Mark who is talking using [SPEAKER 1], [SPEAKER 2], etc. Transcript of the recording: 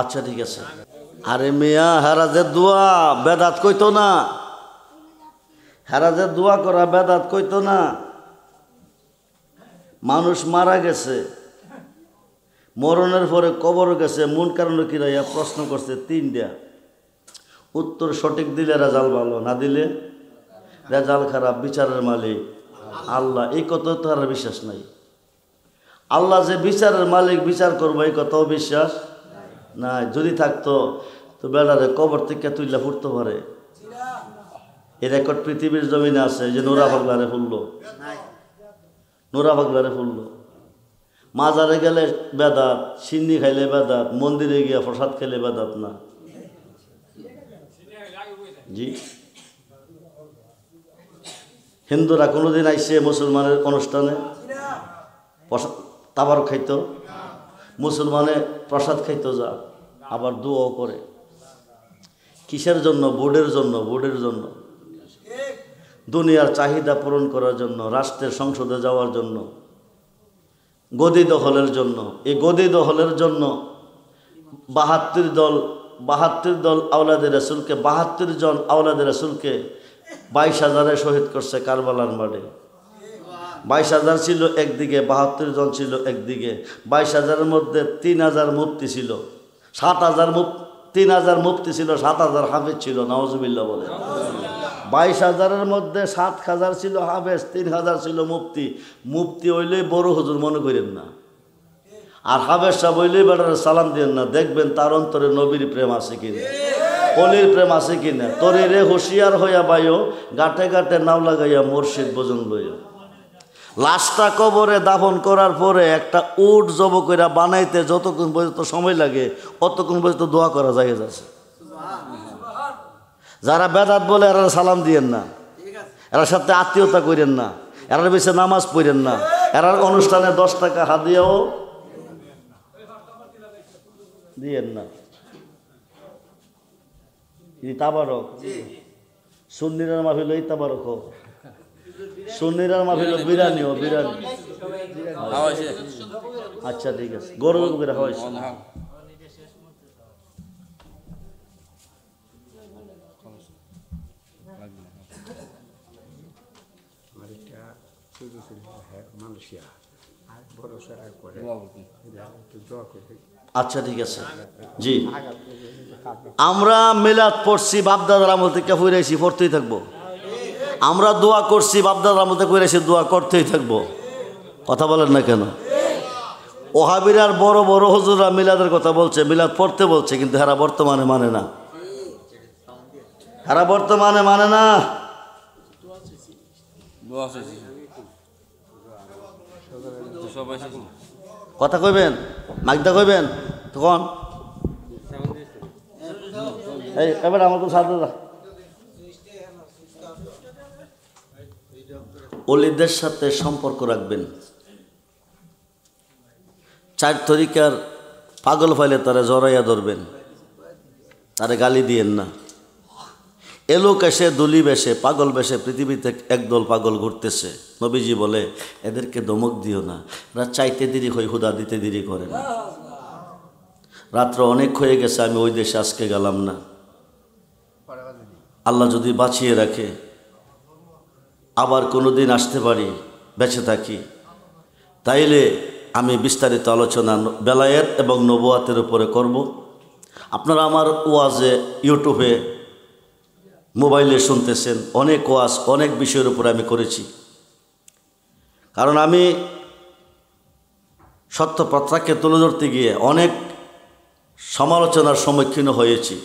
[SPEAKER 1] আচ্ছা ঠিক আছে। আরে মিয়া হেরাজের দোয়া বেদাত কইতো না, হেরাজের দোয়া করা বেদাত কইতো না। মানুষ মারা গেছে, মরণের পরে কবর গেছে, মূল কারণ কিরাইয়া প্রশ্ন করছে তিনটা, উত্তর সঠিক দিলে রেজাল্ট ভালো, না দিলে রেজাল্ট খারাপ। বিচারের মালিক আল্লাহ, এই কথা তো আর বিশ্বাস নাই। আল্লাহ যে বিচারের মালিক, বিচার করবো, এই কথাও বিশ্বাস নাই। যদি থাকতো তো বেড়ারে কবর থেকে তুইলা ফুটতে পারে। এই রেকর্ড পৃথিবীর জমিনে আছে যে নোরা পাগলারে ফুললো, নোরা পাগলারে ফুললো। মাজারে গেলে বেদাত, সিন্নি খাইলে বেদাত, মন্দিরে গিয়া প্রসাদ খেলে বেদাত না। জি, হিন্দুরা কোনোদিন আইসে মুসলমানের অনুষ্ঠানে তাবার খাইতো, মুসলমানে প্রসাদ খাইতো, যা আবার দোয়াও করে। কিসের জন্য? বোর্ডের জন্য, বোর্ডের জন্য, দুনিয়ার চাহিদা পূরণ করার জন্য, রাষ্ট্রের সংসদে যাওয়ার জন্য, গদি দখলের জন্য। এই গদি দখলের জন্য 72 দল আওলাদে রাসূলকে, 72 জন আওলাদে রাসূলকে 22,000-এ শহীদ করছে কারবালার মাঠে। 22,000 ছিল একদিকে, 72 জন ছিল একদিকে। 22,000-এর মধ্যে 3,000 মুফতি ছিল, 3,000 মুফতি ছিল, 7,000 হাফেজ ছিল। নাউজুবিল্লাহ বলে। 22,000-এর মধ্যে 7,000 ছিল হাফেজ, 3,000 ছিল মুফতি। মুফতি হইলেই বড় হুজুর মনে করেন না, আর হাফেজ সাহেব হইলেই বেটারে সালাম দিয়েন না। দেখবেন তার অন্তরে নবীর প্রেম আছে কিনা, অলির প্রেম আছে কিনা। তরিরে হুঁশিয়ার হইয়া বাইও, গাঁটে গাঁটে নাও লাগাইয়া মুর্শিদ ভজন লইয়া। লাশটা কবরে দাফন করার পরে একটা উট জব কইরা বানাইতে যতক্ষণ পর্যন্ত সময় লাগে, অতক্ষণ পর্যন্ত দোয়া করা যায় আছে। যারা বেদাত বলে এরা সালাম দিয়েন না, এরার সাথে আত্মীয়তা করেন না, এরার বেশি নামাজ পড়েন না, এরার অনুষ্ঠানে 10 টাকা হাদিয়াও দিয়েন না। তাবারক সুন্নিরার মাহফিল, এই তাবারক হোক। সুন্নিরার মাহফিল বিরিয়ানিও, বিরিয়ানি। আচ্ছা ঠিক আছে, গরু করে হয়েছে। আচ্ছা ঠিক আছে। জি, আমরা মিলাদ পড়ছি বাপদাদার আমল থেকে ফিরেছি, পড়তেই থাকবো। আমরা দোয়া করছি বাপদাদার আমল থেকে ফিরেছি, দোয়া করতেই থাকবো। কথা বলেন না কেন? ওহাবিরার বড় বড় হুজুররা মিলাদের কথা বলছে, মিলাদ পড়তে বলছে, কিন্তু হেরা বর্তমানে মানে না, হেরা বর্তমানে মানে না। কথা কইবেন, মাইকদা কইবেন তখন। এই এবার আমার তো সাথে অলিদের সাথে সম্পর্ক রাখবেন। 4 তরিকার পাগল ফাইলে তারা জড়াইয়া ধরবেন, তারে গালি দিয়েন না। এলোক এসে দলি বেশে, পাগল বেশে পৃথিবীতে একদল পাগল ঘুরতেছে। নবীজি বলে এদেরকে ধমক দিও না, এরা চাইতে দেরি হয়, হুদা দিতে দেরি করে না। রাত্র অনেক হয়ে গেছে, আমি ওই দেশে আজকে গেলাম না। আল্লাহ যদি বাঁচিয়ে রাখে আবার কোনো দিন আসতে পারি, বেঁচে থাকি, তাইলে আমি বিস্তারিত আলোচনা বেলায়েত এবং নবুয়াতের উপরে করব। আপনারা আমার ওয়াজে ইউটিউবে, মোবাইলে শুনতেছেন, অনেক ওয়াজ অনেক বিষয়ের উপরে আমি করেছি। কারণ আমি সত্য প্রত্যাখ্যে তুলে ধরতে গিয়ে অনেক সমালোচনার সম্মুখীন হয়েছি।